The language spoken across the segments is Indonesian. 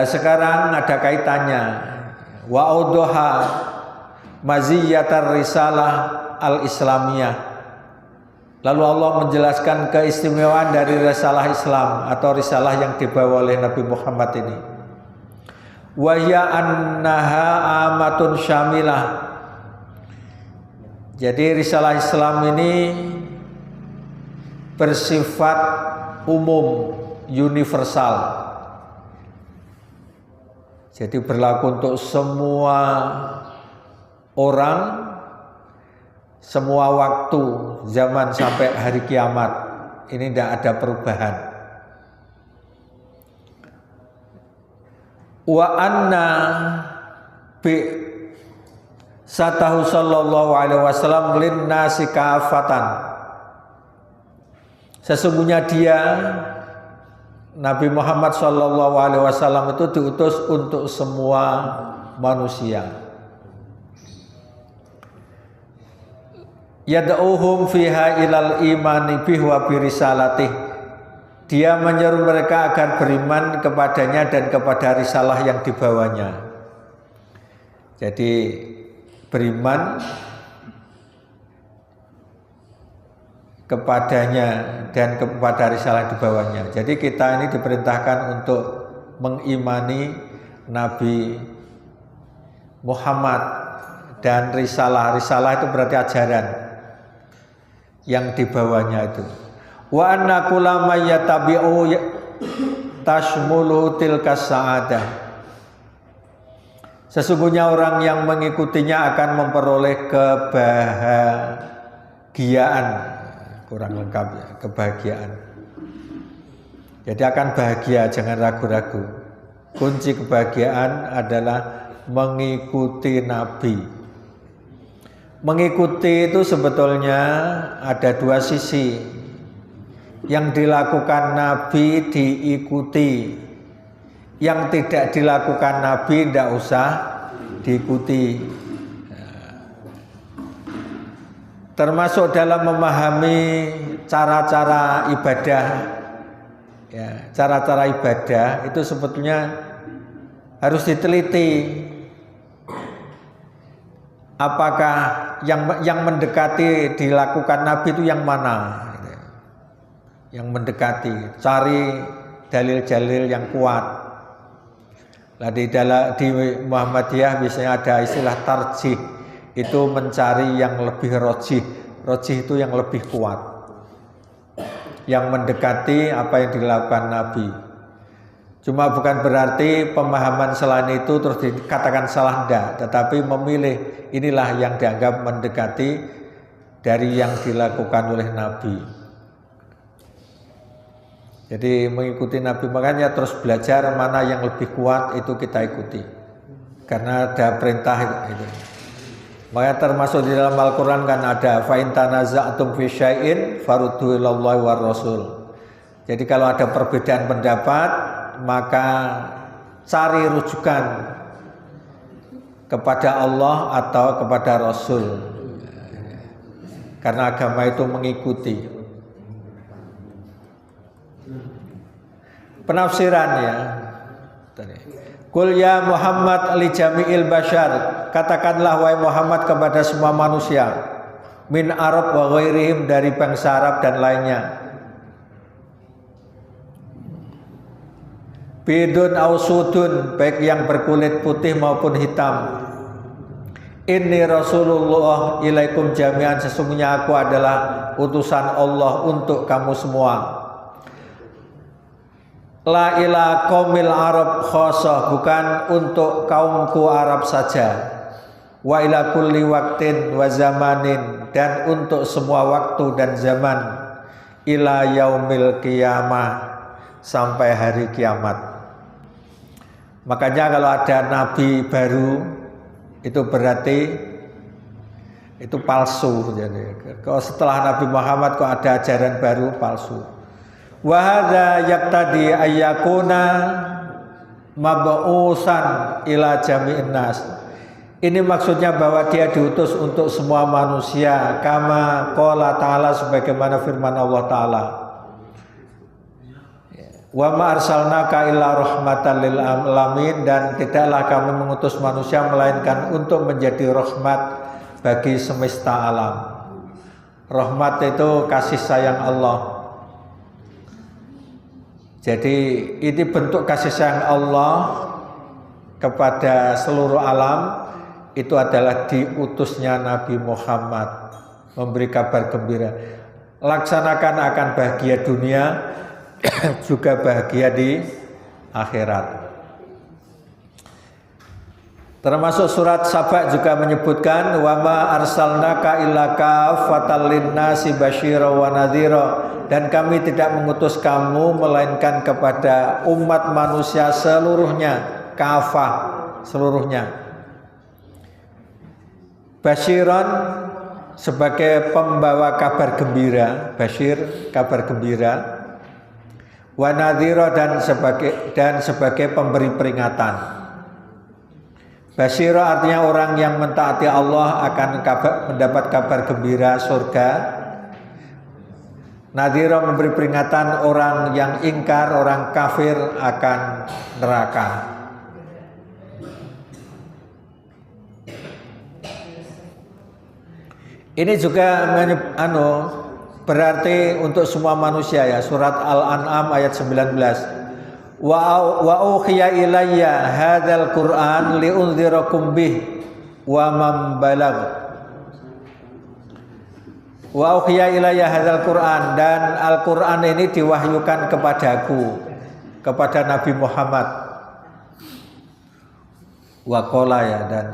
Lah sekarang ada kaitannya. Wa audoha maziyatar risalah al-islamiyah. Lalu Allah menjelaskan keistimewaan dari risalah Islam atau risalah yang dibawa oleh Nabi Muhammad ini. Wa hiya annaha amatun syamilah. Jadi risalah Islam ini bersifat umum, universal. Jadi berlaku untuk semua orang, semua waktu, zaman sampai hari kiamat. Ini tidak ada perubahan. Wa anna bi satahu sallallahu alaihi wasallam lin nasi kafatan. Sesungguhnya dia Nabi Muhammad sallallahu alaihi wasallam itu diutus untuk semua manusia. Yad'uhum fiha ilal imani bihi wa bi risalatih. Dia menyeru mereka agar beriman kepadanya dan kepada risalah yang dibawanya. Jadi beriman kepadanya dan kepada risalah yang dibawanya. Jadi kita ini diperintahkan untuk mengimani Nabi Muhammad dan risalah. Risalah itu berarti ajaran yang dibawanya itu. Wa anna kullama yatabi'u tashmulu tilka sa'adah. Sesungguhnya orang yang mengikutinya akan memperoleh kebahagiaan. Kurang lengkap ya, kebahagiaan. Jadi akan bahagia, jangan ragu-ragu. Kunci kebahagiaan adalah mengikuti Nabi. Mengikuti itu sebetulnya ada dua sisi. Yang dilakukan Nabi diikuti. Yang tidak dilakukan Nabi tidak usah diikuti. Termasuk dalam memahami cara-cara ibadah, ya, cara-cara ibadah itu sebetulnya harus diteliti. Apakah yang mendekati dilakukan Nabi itu yang mana? Yang mendekati, cari dalil-dalil yang kuat. Nah, di Muhammadiyah biasanya ada istilah tarjih. Itu mencari yang lebih rojih. Rojih itu yang lebih kuat, yang mendekati apa yang dilakukan Nabi. Cuma bukan berarti pemahaman selain itu terus dikatakan salah, enggak. Tetapi memilih inilah yang dianggap mendekati dari yang dilakukan oleh Nabi. Jadi mengikuti Nabi, makanya terus belajar mana yang lebih kuat itu kita ikuti. Karena ada perintah itu. Makanya termasuk di dalam Al-Quran kan ada fa'in tanaza'tum fi syai'in farudhu ilallahi war rasul. Jadi kalau ada perbedaan pendapat maka cari rujukan kepada Allah atau kepada Rasul. Karena agama itu mengikuti. Penafsiran ya. Qul ya Muhammad li jami'il bashar, katakanlah wahai Muhammad kepada semua manusia, min Arab wa ghairihim, dari bangsa Arab dan lainnya, bidun au sudun, baik yang berkulit putih maupun hitam. Inni Rasulullah ilaikum jami'an, sesungguhnya aku adalah utusan Allah untuk kamu semua. La ila qaumil Arab khosoh, bukan untuk kaumku Arab saja. Wa ila kulli waktin wa zamanin, dan untuk semua waktu dan zaman. Ila yaumil qiyamah, sampai hari kiamat. Makanya kalau ada nabi baru itu berarti itu palsu. Jadi kalau setelah Nabi Muhammad kok ada ajaran baru, palsu. Wa hadza yaqtadi ayyakuna mab'usan ila jami'in nas. Ini maksudnya bahwa dia diutus untuk semua manusia, kama qala ta'ala, sebagaimana firman Allah Ta'ala. Wa ma arsalnaka illa rahmatan lil alamin, dan tidaklah kami mengutus manusia melainkan untuk menjadi rahmat bagi semesta alam. Rahmat itu kasih sayang Allah. Jadi ini bentuk kasih sayang Allah kepada seluruh alam, itu adalah diutusnya Nabi Muhammad memberi kabar gembira. Laksanakan akan bahagia dunia juga bahagia di akhirat. Termasuk surat Saba juga menyebutkan wa ma arsalnaka illa kafatan linnasi basyira wa nadhira, dan kami tidak mengutus kamu melainkan kepada umat manusia seluruhnya, kafah seluruhnya. Basyiran sebagai pembawa kabar gembira, basyir kabar gembira, wa nadhira dan sebagai pemberi peringatan. Basyira artinya orang yang mentaati Allah akan mendapat kabar gembira surga. Nadhira memberi peringatan orang yang ingkar, orang kafir akan neraka. Ini juga berarti untuk semua manusia ya. Surat Al-An'am ayat 19. Wa ukhiya ilayya hadzal Qur'an liunzirakum bih wa man balagh. Wa ukhiya ilayya hadzal Qur'an, dan Al-Qur'an ini diwahyukan kepadaku, kepada Nabi Muhammad. Wa qala ya, dan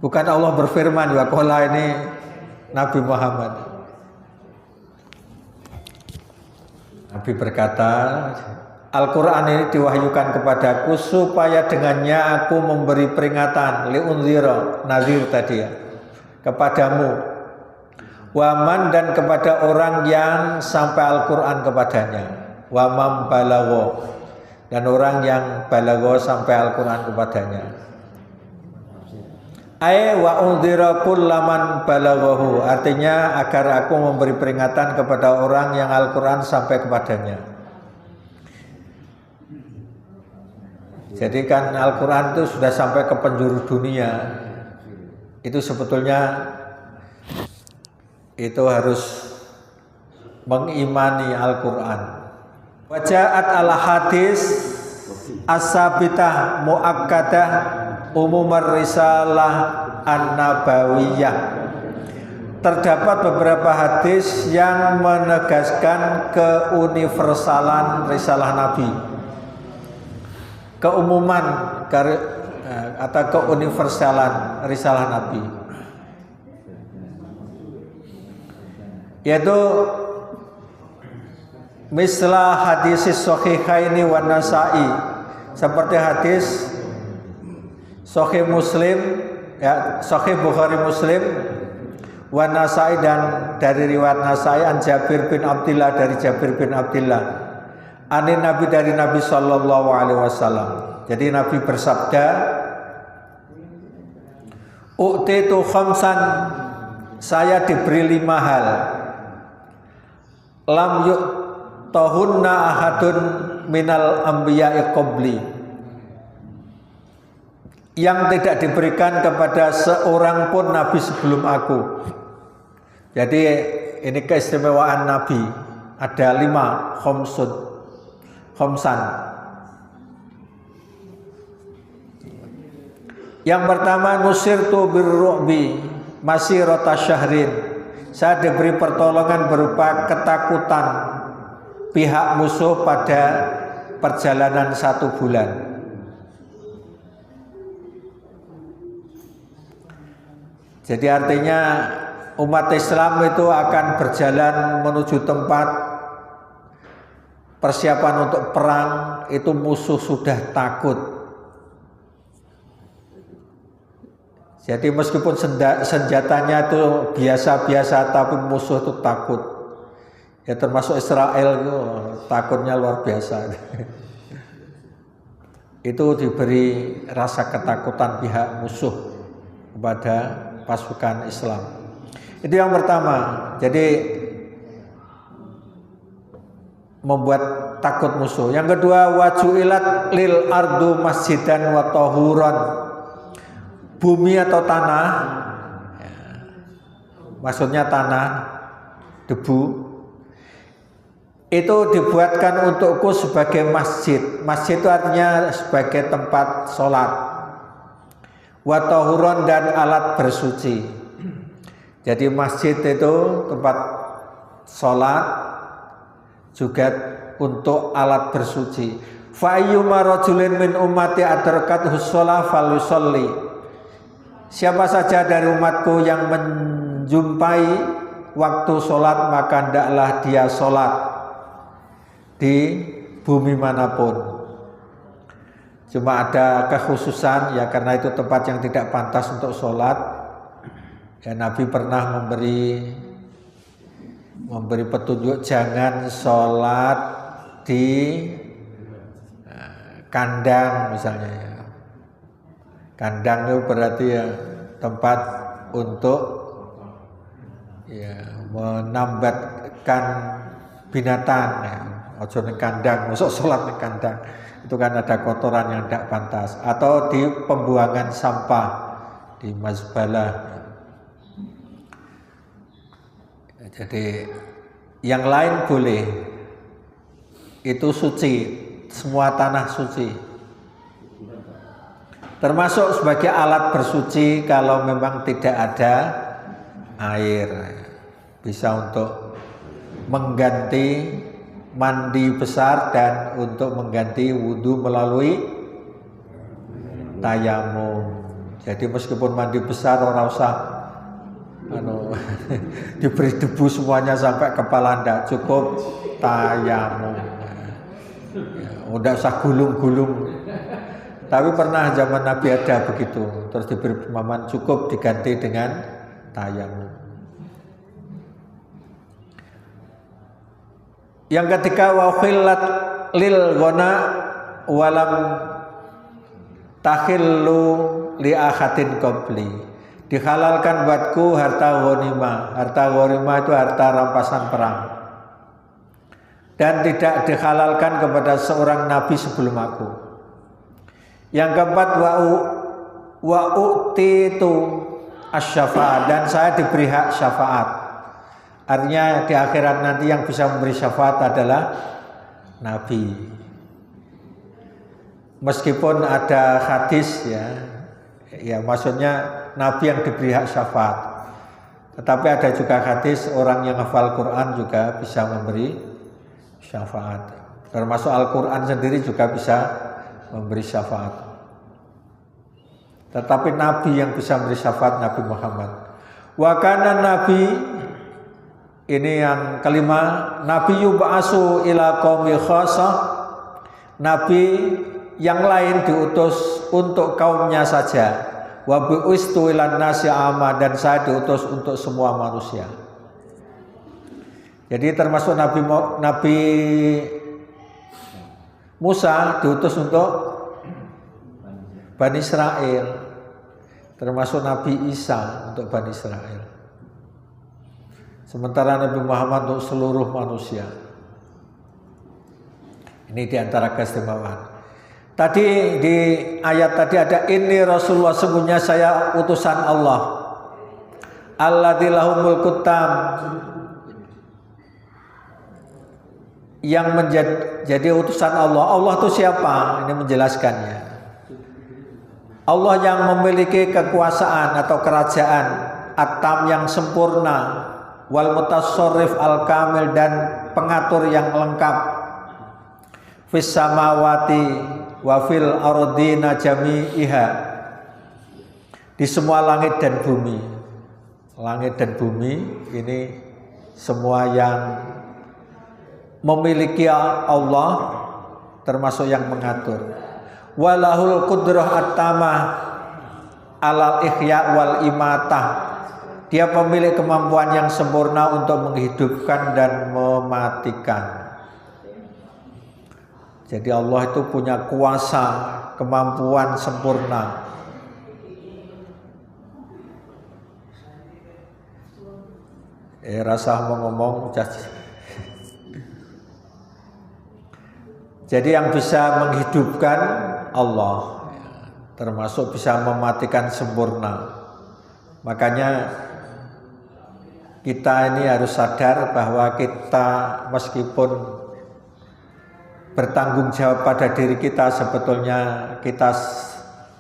bukan Allah berfirman, wa qala ini Nabi Muhammad. Nabi berkata, Al-Quran ini diwahyukan kepadaku supaya dengannya aku memberi peringatan, liunzira, nazir tadi ya, kepadamu, waman, dan kepada orang yang sampai Al-Quran kepadanya, wamam balagho, dan orang yang balagho sampai Al-Quran kepadanya. Wa unzira kullaman balaghahu, artinya agar aku memberi peringatan kepada orang yang Al-Quran sampai kepadanya. Jadi kan Al-Quran itu sudah sampai ke penjuru dunia. Itu sebetulnya itu harus mengimani Al-Quran. Waja'at al-hadis as-sabitah mu'akkadah umumar risalah an-nabawiyah. Terdapat beberapa hadis yang menegaskan keuniversalan risalah Nabi, keumuman atau keuniversalan risalah Nabi, yaitu mislah hadis sahihaini wa Nasa'i, seperti hadis Sahih Muslim ya, Sahih Bukhari Muslim, wa Nasa'i, dan dari riwayat Nasa'i an Jabir bin Abdillah, dari Jabir bin Abdillah, anin Nabi, dari Nabi sallallahu alaihi wasallam. Jadi Nabi bersabda, u'titu khamsan, saya diberi 5 hal, lam yu'tahunna ahadun minal anbiya'i qabli, yang tidak diberikan kepada seorang pun Nabi sebelum aku. Jadi ini keistimewaan Nabi, ada 5 khomsan. Yang pertama, nusirtu birru'bi masirata syahrin, saya diberi pertolongan berupa ketakutan pihak musuh pada perjalanan 1 bulan. Jadi artinya umat Islam itu akan berjalan menuju tempat persiapan untuk perang, itu musuh sudah takut. Jadi meskipun senjatanya itu biasa-biasa, tapi musuh itu takut. Ya termasuk Israel itu takutnya luar biasa. Itu diberi rasa ketakutan pihak musuh kepada pasukan Islam. Itu yang pertama. Jadi membuat takut musuh. Yang kedua, wajuilat lil ardu masjidan wa tahuran. Bumi atau tanah, maksudnya tanah, debu, itu dibuatkan untukku sebagai masjid. Masjid itu artinya sebagai tempat sholat. Wa tahuran, dan alat bersuci. Jadi masjid itu tempat sholat, juga untuk alat bersuci. Fa ayyuma rajulin min ummati adrakathu shalah falyusalli. Siapa saja dari umatku yang menjumpai waktu sholat, maka hendaklah dia sholat di bumi manapun. Cuma ada kekhususan ya, karena itu tempat yang tidak pantas untuk sholat. Ya, Nabi pernah memberi petunjuk jangan sholat di kandang misalnya ya. Kandang itu berarti ya tempat untuk ya menambatkan binatang ya. Ojo ning kandang, masuk sholat ning kandang. Itu kan ada kotoran yang tidak pantas. Atau di pembuangan sampah, di mazbalah. Jadi yang lain boleh, itu suci, semua tanah suci, termasuk sebagai alat bersuci kalau memang tidak ada air, bisa untuk mengganti mandi besar dan untuk mengganti wudhu melalui tayamum. Jadi meskipun mandi besar orang usah diberi debu semuanya sampai kepala, ndak, cukup tayamum ya, udah usah gulung-gulung. Tapi pernah zaman Nabi ada begitu, terus diberi pemahaman cukup diganti dengan tayamum. Yang ketiga, wa khillat lil ghana walam takhillu li ahadin qabli. Dihalalkan buatku harta ghanimah. Harta ghanimah itu harta rampasan perang, dan tidak dihalalkan kepada seorang nabi sebelum aku. Yang keempat, wa u'titu asy-syafa'ah, dan saya diberi hak syafaat. Artinya di akhirat nanti yang bisa memberi syafaat adalah nabi. Meskipun ada hadis ya maksudnya nabi yang diberi hak syafaat, tetapi ada juga hadis orang yang hafal Quran juga bisa memberi syafaat. Termasuk Al-Quran sendiri juga bisa memberi syafaat. Tetapi nabi yang bisa memberi syafaat Nabi Muhammad. Wa kana nabi, ini yang kelima, nabi yub'asu ila qaumi khassah. Nabi yang lain diutus untuk kaumnya saja. Wa bu'istu ilan nasi amma, dan saya diutus untuk semua manusia. Jadi termasuk Nabi Musa diutus untuk Bani Israel, termasuk Nabi Isa untuk Bani Israel. Sementara Nabi Muhammad untuk seluruh manusia. Ini diantara keistimewaan. Tadi di ayat tadi ada ini Rasulullah, sesungguhnya saya utusan Allah. Alladzi lahu mulkut tam, yang menjadi utusan Allah. Allah itu siapa? Ini menjelaskannya. Allah yang memiliki kekuasaan atau kerajaan at-tam yang sempurna, wal mutasarrif al-kamil, dan pengatur yang lengkap, fis samawati wa fil ardina jami'iha, di semua langit dan bumi. Langit dan bumi ini semua yang memiliki Allah, termasuk yang mengatur. Walahul qudrah at-tamah alal ihya wal imatah, dia pemilik kemampuan yang sempurna untuk menghidupkan dan mematikan. Jadi Allah itu punya kuasa, kemampuan sempurna. Rasa mau ngomong Jadi yang bisa menghidupkan Allah, termasuk bisa mematikan sempurna. Makanya kita ini harus sadar bahwa kita meskipun bertanggung jawab pada diri kita, sebetulnya kita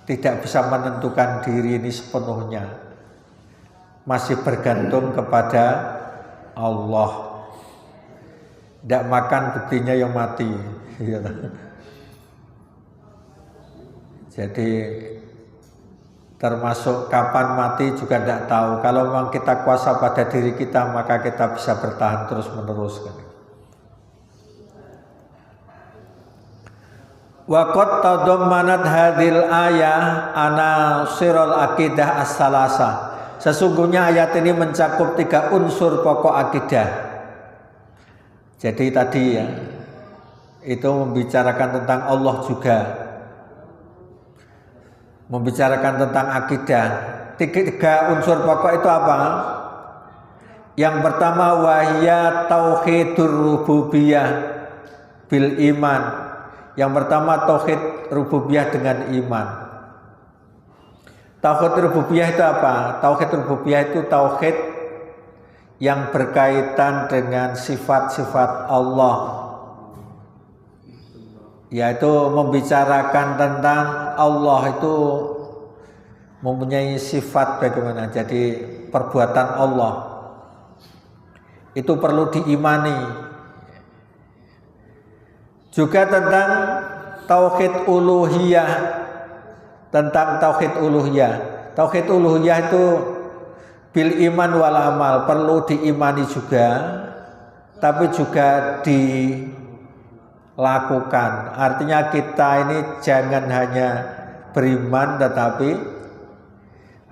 tidak bisa menentukan diri ini sepenuhnya. Masih bergantung kepada Allah. Tidak makan buktinya yang mati. Jadi termasuk kapan mati juga tidak tahu. Kalau memang kita kuasa pada diri kita, maka kita bisa bertahan terus menerus. Wa qad tadammanat hadhil ayah anasirul aqidah as-salasa. Sesungguhnya ayat ini mencakup 3 unsur pokok akidah. Jadi tadi ya, itu membicarakan tentang Allah juga, membicarakan tentang akidah. 3 unsur pokok itu apa? Yang pertama wahya tauhidur rububiyah bil iman. Yang pertama tauhid rububiyah dengan iman. Tauhid rububiyah itu apa? Tauhid rububiyah itu tauhid yang berkaitan dengan sifat-sifat Allah, yaitu membicarakan tentang Allah itu mempunyai sifat bagaimana. Jadi perbuatan Allah itu perlu diimani. Juga tentang tauhid uluhiyah, tentang tauhid uluhiyah. Tauhid uluhiyah itu bil iman wal amal, perlu diimani juga, tapi juga dilakukan. Artinya kita ini jangan hanya beriman, tetapi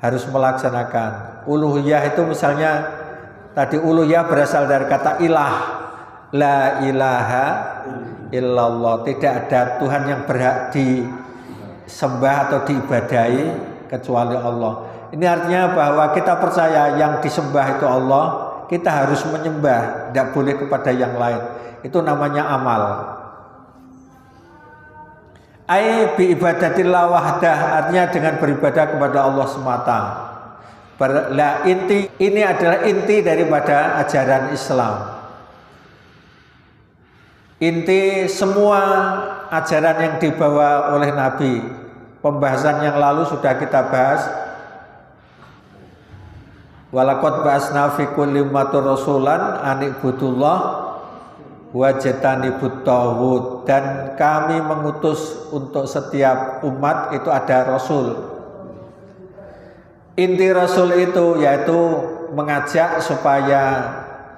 harus melaksanakan. Uluhiyah itu misalnya tadi uluhiyah berasal dari kata ilah, la ilaha illallah, tidak ada Tuhan yang berhak disembah atau diibadahi kecuali Allah. Ini artinya bahwa kita percaya yang disembah itu Allah, kita harus menyembah, tidak boleh kepada yang lain. Itu namanya amal. Ai bi ibadatillah wahdah, artinya dengan beribadah kepada Allah semata. Ini adalah inti daripada ajaran Islam. Inti semua ajaran yang dibawa oleh Nabi. Pembahasan yang lalu sudah kita bahas. Walaqad ba'asna fi kulli ummatin rasulan an ibudullah wajtanibut taghut, dan kami mengutus untuk setiap umat itu ada rasul. Inti rasul itu yaitu mengajak supaya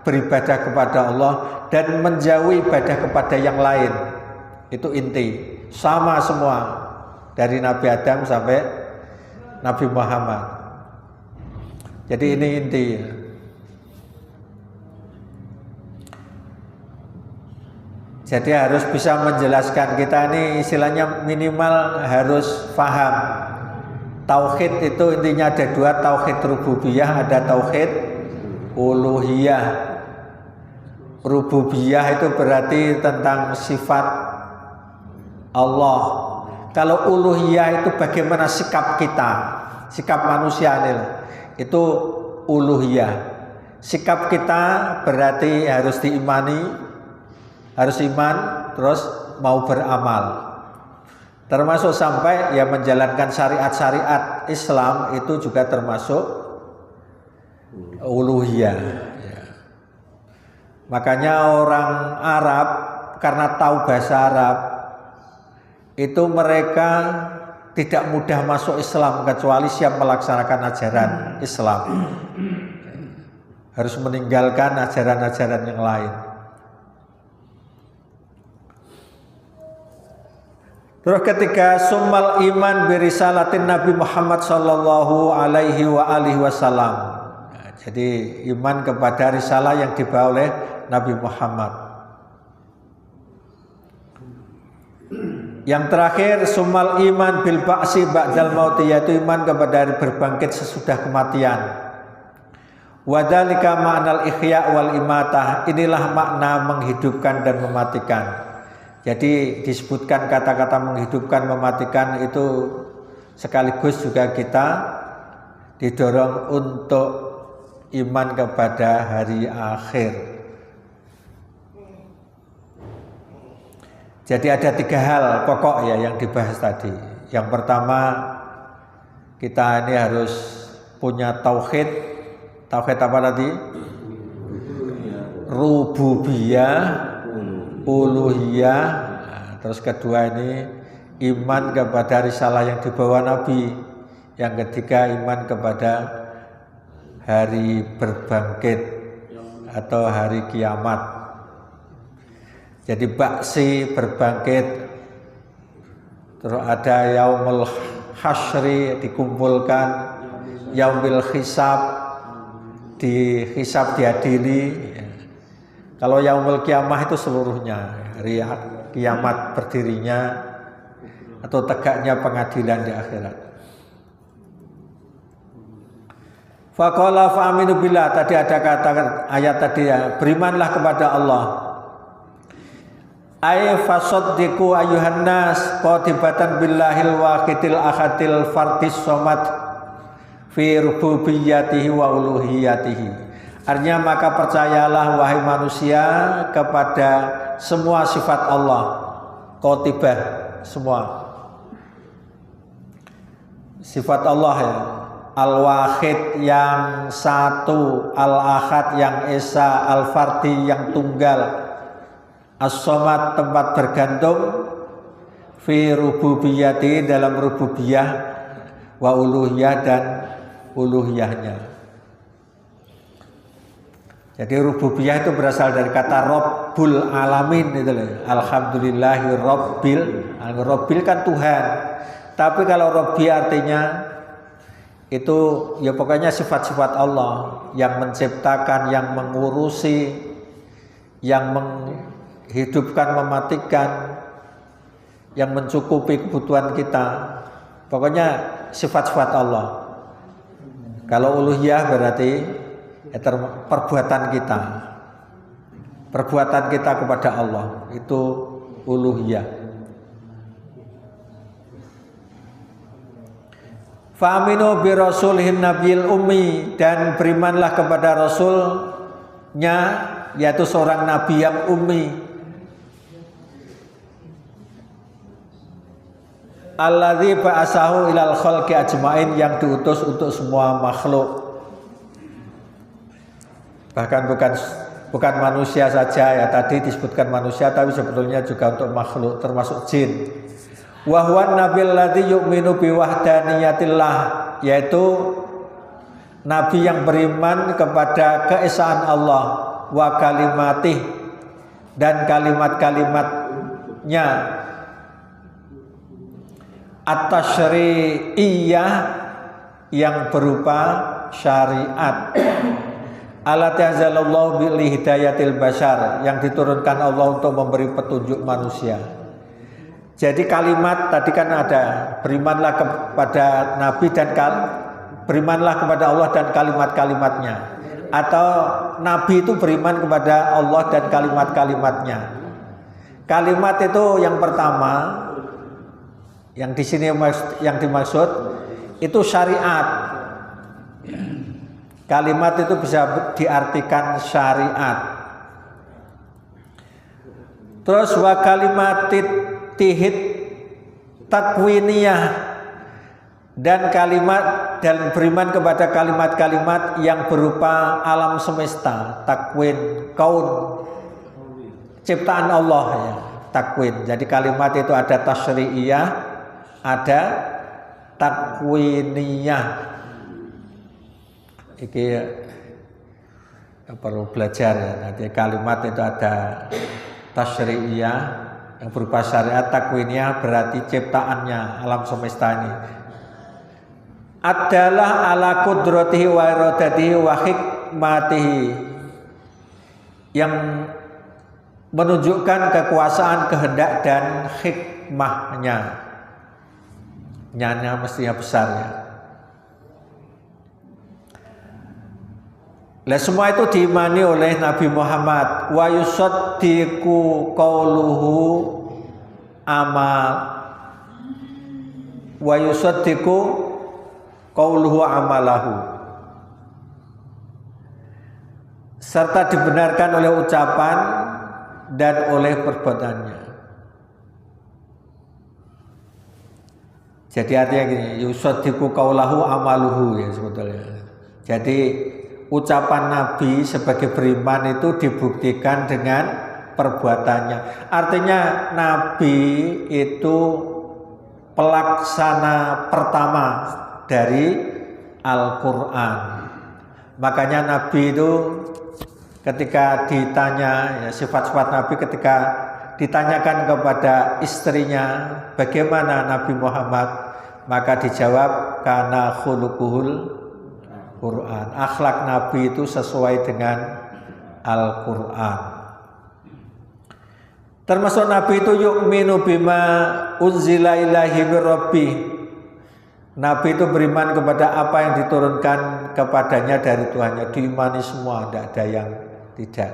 beribadah kepada Allah dan menjauhi ibadah kepada yang lain. Itu inti. Sama semua dari Nabi Adam sampai Nabi Muhammad. Jadi ini inti. Jadi harus bisa menjelaskan, kita ini istilahnya minimal harus paham. Tauhid itu intinya ada 2, tauhid rububiyah, ada tauhid uluhiyah. Rububiyah itu berarti tentang sifat Allah. Kalau uluhiyah itu bagaimana sikap kita, sikap manusia ini, itu uluhiyah. Sikap kita berarti harus diimani, harus iman, terus mau beramal. Termasuk sampai ya menjalankan syariat-syariat Islam itu juga termasuk uluhiyah. Makanya orang Arab karena tahu bahasa Arab itu mereka tidak mudah masuk Islam kecuali siap melaksanakan ajaran Islam. Harus meninggalkan ajaran-ajaran yang lain. Terus ketika summal iman birisalatin Nabi Muhammad sallallahu alaihi wa alihi wasallam. Jadi iman kepada risalah yang dibawa oleh Nabi Muhammad. Yang terakhir summal iman bil ba'si ba'dal maut, yaitu iman kepada hari berbangkit sesudah kematian. Wadzalika ma'nal ihya wal imatah, inilah makna menghidupkan dan mematikan. Jadi disebutkan kata-kata menghidupkan, mematikan itu sekaligus juga kita didorong untuk iman kepada hari akhir. Jadi ada 3 hal pokok ya yang dibahas tadi. Yang pertama, kita ini harus punya tauhid. Tauhid apa tadi? Rububiyah, uluhiyah. Nah, terus kedua ini iman kepada risalah yang dibawa Nabi. Yang ketiga iman kepada hari berbangkit atau hari kiamat. Jadi baksi berbangkit, terus ada yaumul hasyri dikumpulkan, yaumil hisab dihisab diadili. Kalau yaumul kiamah itu seluruhnya, hari kiamat berdirinya atau tegaknya pengadilan di akhirat. Faqala fa'aminu billah, tadi ada kata ayat tadi ya, berimanlah kepada Allah. Ay fasaddiqu ayuhan nas qatibatan billahil waqidil ahadil fardis somad fi rububiyyatihi wa uluhiyatihi. Artinya maka percayalah wahai manusia kepada semua sifat Allah, qatibah semua sifat Allah ya. Al-Wahid yang satu, Al-Ahad yang esa, Al-Fardi yang tunggal, As-Somad tempat bergantung, fi rububiyyati dalam rububiyah, wa uluhiyah dan uluhiyahnya. Jadi rububiyah itu berasal dari kata Rabbul Alamin itu loh. Alhamdulillahi Rabbil. Rabbil kan Tuhan. Tapi kalau Rabbi artinya itu ya pokoknya sifat-sifat Allah yang menciptakan, yang mengurusi, yang menghidupkan, mematikan, yang mencukupi kebutuhan kita. Pokoknya sifat-sifat Allah. Kalau uluhiyah berarti perbuatan kita. Perbuatan kita kepada Allah itu uluhiyah. Fa'aminu bi rasulihin nabiyil ummi, dan berimanlah kepada rasulnya yaitu seorang nabi yang ummi. Alladzi ba'asahu ilal khalqi ajmain, yang diutus untuk semua makhluk. Bahkan bukan manusia saja ya, tadi disebutkan manusia tapi sebetulnya juga untuk makhluk termasuk jin. Wa huwa nabil ladzi yu'minu bi wahdaniyatillah, yaitu nabi yang beriman kepada keesaan Allah, wa kalimatih, dan kalimat-kalimatnya, at-tasyri'iyah yang berupa syariat, alat yanzalallahu bil hidayatil bashar, yang diturunkan Allah untuk memberi petunjuk manusia. Jadi kalimat tadi kan ada berimanlah kepada Nabi dan berimanlah kepada Allah dan kalimat-kalimatnya, atau Nabi itu beriman kepada Allah dan kalimat-kalimatnya. Kalimat itu yang pertama, yang di sini yang dimaksud itu syariat. Kalimat itu bisa diartikan syariat. Terus wa kalimatit tihid takwiniyah, dan kalimat dan beriman kepada kalimat-kalimat yang berupa alam semesta, takwin, kaun, ciptaan Allah ya, takwin. Jadi kalimat itu ada tasyri'iyah, ada takwiniyah. Iki perlu belajar ya. Nanti kalimat itu ada tasyri'iyah yang berupa syariat, takwiniyah berarti ciptaannya alam semesta ini. Adalah ala qudratihi wa iradatihi wa hikmatihi, yang menunjukkan kekuasaan, kehendak dan hikmahnya. Nyanya mestinya besar ya. Lah semua itu diimani oleh Nabi Muhammad. Wa yusaddiqu qauluhu amal wa yusaddiqu qauluhu amalahu, serta dibenarkan oleh ucapan dan oleh perbuatannya. Jadi artinya gini, yusaddiqu qaulahu amaluhu ya sebetulnya. Jadi ucapan Nabi sebagai beriman itu dibuktikan dengan perbuatannya. Artinya Nabi itu pelaksana pertama dari Al-Quran. Makanya Nabi itu ketika ditanya, ya, sifat-sifat Nabi ketika ditanyakan kepada istrinya bagaimana Nabi Muhammad, maka dijawab karena khuluquhul Quran. Akhlak Nabi itu sesuai dengan Al-Quran. Termasuk Nabi itu yu'minu bima unzila ilaihi mir rabbih. Nabi itu beriman kepada apa yang diturunkan kepadanya dari Tuhannya. Diimani semua, tidak ada yang tidak.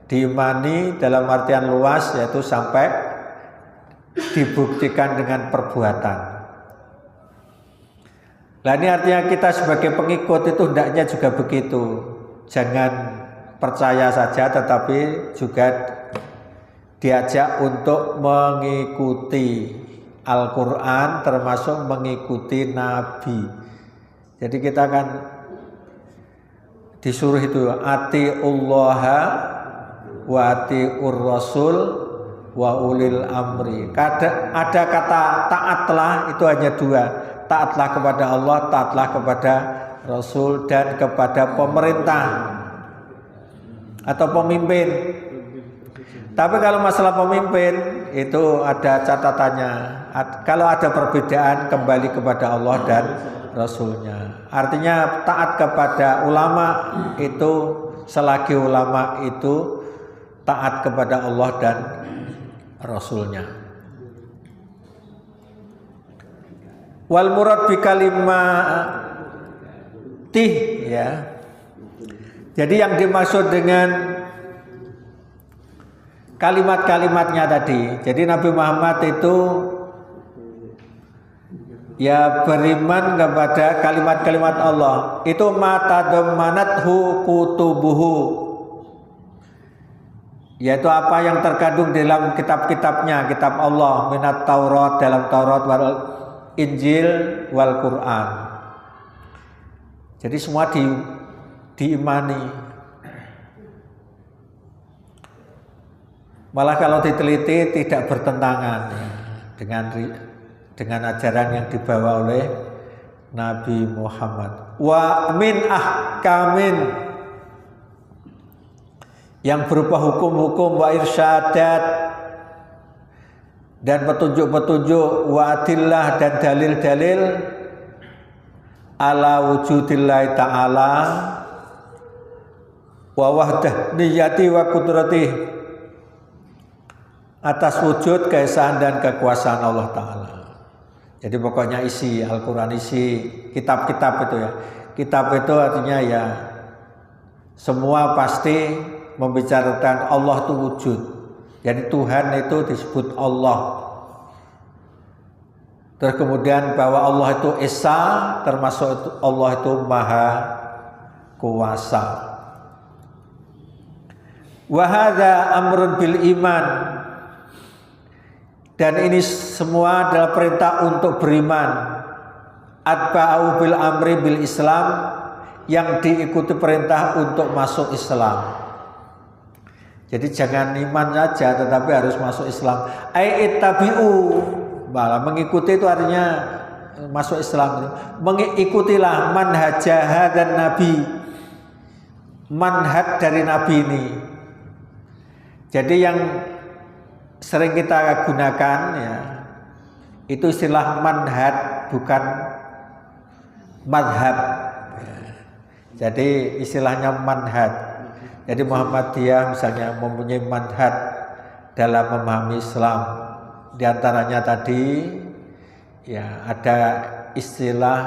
Diimani dalam artian luas, yaitu sampai dibuktikan dengan perbuatan. Nah ini artinya kita sebagai pengikut itu hendaknya juga begitu. Jangan percaya saja, tetapi juga diajak untuk mengikuti Al-Quran, termasuk mengikuti Nabi. Jadi kita kan disuruh itu atiullaha wa atiur rasul wa ulil amri. Ada kata taatlah, itu hanya dua. Taatlah kepada Allah, taatlah kepada Rasul, dan kepada pemerintah atau pemimpin. Tapi kalau masalah pemimpin itu ada catatannya. Kalau ada perbedaan, kembali kepada Allah dan Rasulnya. Artinya taat kepada ulama itu selagi ulama itu taat kepada Allah dan Rasulnya. Wal murad bi kalimatih, ya. Jadi yang dimaksud dengan kalimat-kalimatnya tadi. Jadi Nabi Muhammad itu ya beriman kepada kalimat-kalimat Allah. Itu matadammanathu kutubuhu, yaitu apa yang terkandung dalam kitab-kitabnya, kitab Allah, minat Taurat, dalam Taurat, wal Injil, wal Quran. Jadi semua diimani. Malah kalau diteliti tidak bertentangan dengan ajaran yang dibawa oleh Nabi Muhammad. Wa min ahkamin, yang berupa hukum-hukum, wa irsyadat, dan petunjuk-petunjuk, wa adillah, dan dalil-dalil, ala wujudillahi ta'ala wa wahdaniyati wa qudratihi, atas wujud, keesaan, dan kekuasaan Allah Ta'ala. Jadi pokoknya isi Al-Quran, isi kitab-kitab itu ya. Kitab itu artinya ya semua pasti membicarakan Allah itu wujud. Jadi Tuhan itu disebut Allah. Terus kemudian bahwa Allah itu Esa, termasuk Allah itu Maha Kuasa. Wa hadza amrun bil iman, dan ini semua adalah perintah untuk beriman. Atba'u bil amri bil Islam, yang diikuti perintah untuk masuk Islam. Jadi jangan iman saja, tetapi harus masuk Islam. Ai ittabi'u, malah mengikuti itu artinya masuk Islam. Mengikutilah manhajah dan Nabi, manhaj dari Nabi ini. Jadi yang sering kita gunakan ya, itu istilah manhaj, bukan madhab. Jadi istilahnya manhaj. Jadi Muhammadiyah misalnya mempunyai manhaj dalam memahami Islam. Di antaranya tadi ya ada istilah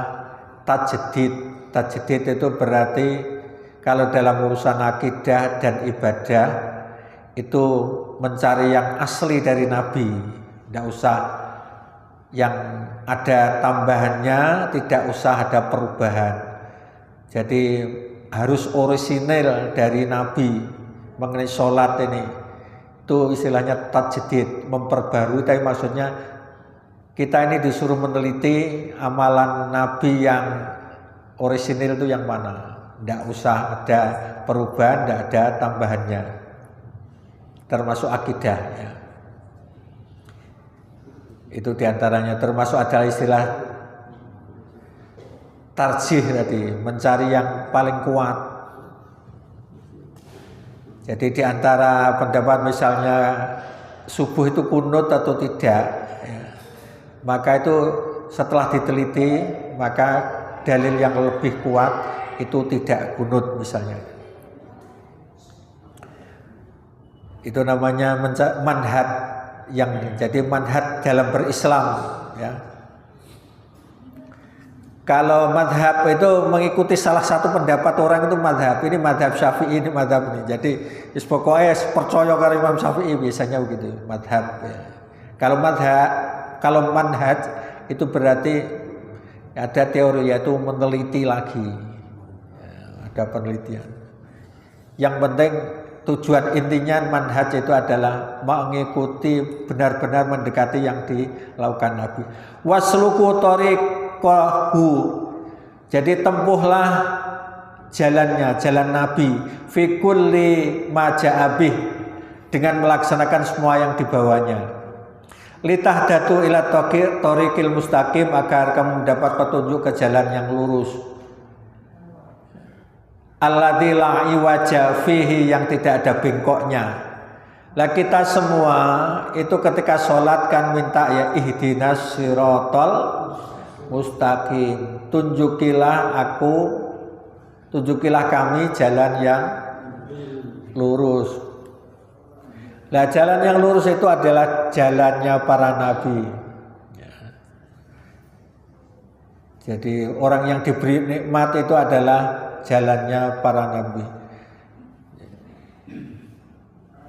tajdid. Tajdid itu berarti kalau dalam urusan akidah dan ibadah itu mencari yang asli dari Nabi, Tidak usah yang ada tambahannya, tidak usah ada perubahan. Jadi harus orisinil dari Nabi mengenai sholat ini. Itu istilahnya tajdid, memperbarui, tapi maksudnya kita ini disuruh meneliti amalan Nabi yang orisinil itu yang mana. Tidak usah ada perubahan, tidak ada tambahannya. Termasuk akidah ya. Itu diantaranya, termasuk adalah istilah tarjih tadi, mencari yang paling kuat. Jadi diantara pendapat misalnya subuh itu kunut atau tidak ya, maka itu setelah diteliti, maka dalil yang lebih kuat itu tidak kunut misalnya. Itu namanya manhaj, yang jadi manhaj dalam berislam ya. Kalau madhab itu mengikuti salah satu pendapat orang itu madhab, ini madhab Syafi'i, ini madhab ini. Jadi pokoknya percaya karo Imam Syafi'i biasanya begitu madhab ya. Kalau manhaj itu berarti ada teori, yaitu meneliti lagi ya, ada penelitian. Yang penting tujuan intinya manhaj itu adalah mengikuti, benar-benar mendekati yang dilakukan Nabi. Wasluku tariqahu, jadi tempuhlah jalannya, jalan Nabi, fi kulli ma ja'abih, dengan melaksanakan semua yang dibawanya. Litahdatu ila tariqil mustaqim, agar kamu mendapat petunjuk ke jalan yang lurus. Alladzi la iwaja fihi, yang tidak ada bengkoknya. Lah kita semua itu ketika sholat kan minta ya ihdinas siratal mustaqim, tunjukilah kami jalan yang lurus. Lah jalan yang lurus itu adalah jalannya para nabi. Jadi orang yang diberi nikmat itu adalah jalannya para nabi.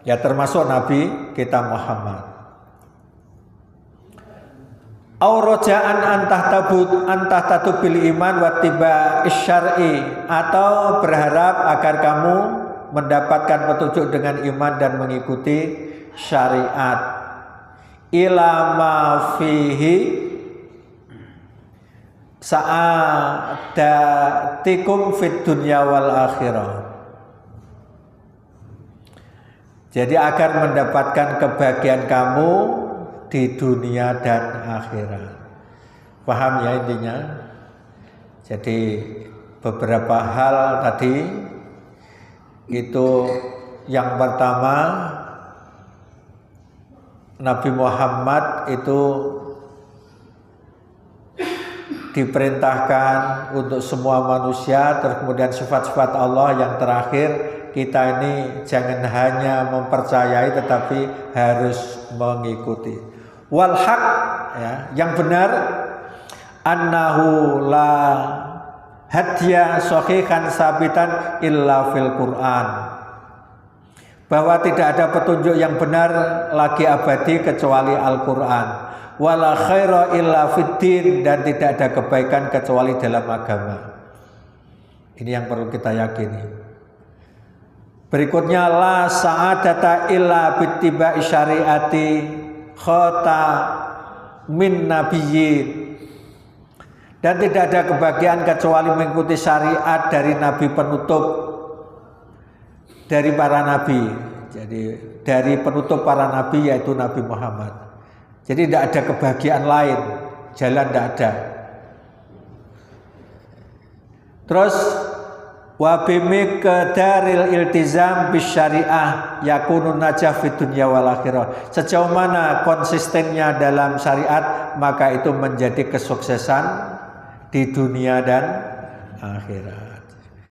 Ya termasuk nabi kita Muhammad. Aurojaan antah bil iman wattiba isyar'i, atau berharap agar kamu mendapatkan petunjuk dengan iman dan mengikuti syariat. Ila ma fihi sa'adatikum fid dunya wal akhirah. Jadi agar mendapatkan kebahagiaan kamu di dunia dan akhirat. Paham ya intinya? Jadi beberapa hal tadi itu, yang pertama Nabi Muhammad itu diperintahkan untuk semua manusia, terus kemudian sifat-sifat Allah, yang terakhir kita ini jangan hanya mempercayai tetapi harus mengikuti. Wal haq ya, yang benar, annahu la hadya sahihan sabitan illa fil Quran, bahwa tidak ada petunjuk yang benar lagi abadi kecuali Al-Quran. Wala khaira illa fiddin, dan tidak ada kebaikan kecuali dalam agama. Ini yang perlu kita yakini. Berikutnya, la sa'adata illa bittiba'i syariati khata min nabiyyin, dan tidak ada kebahagiaan kecuali mengikuti syariat dari nabi penutup, dari para nabi. Jadi dari penutup para nabi, yaitu Nabi Muhammad. Jadi tidak ada kebahagiaan lain, jalan tidak ada. Terus wa bimiqdaril iltizam bisyariah yakunun najah fid dunya wal akhirah. Sejauh mana konsistennya dalam syariat, maka itu menjadi kesuksesan di dunia dan akhirat.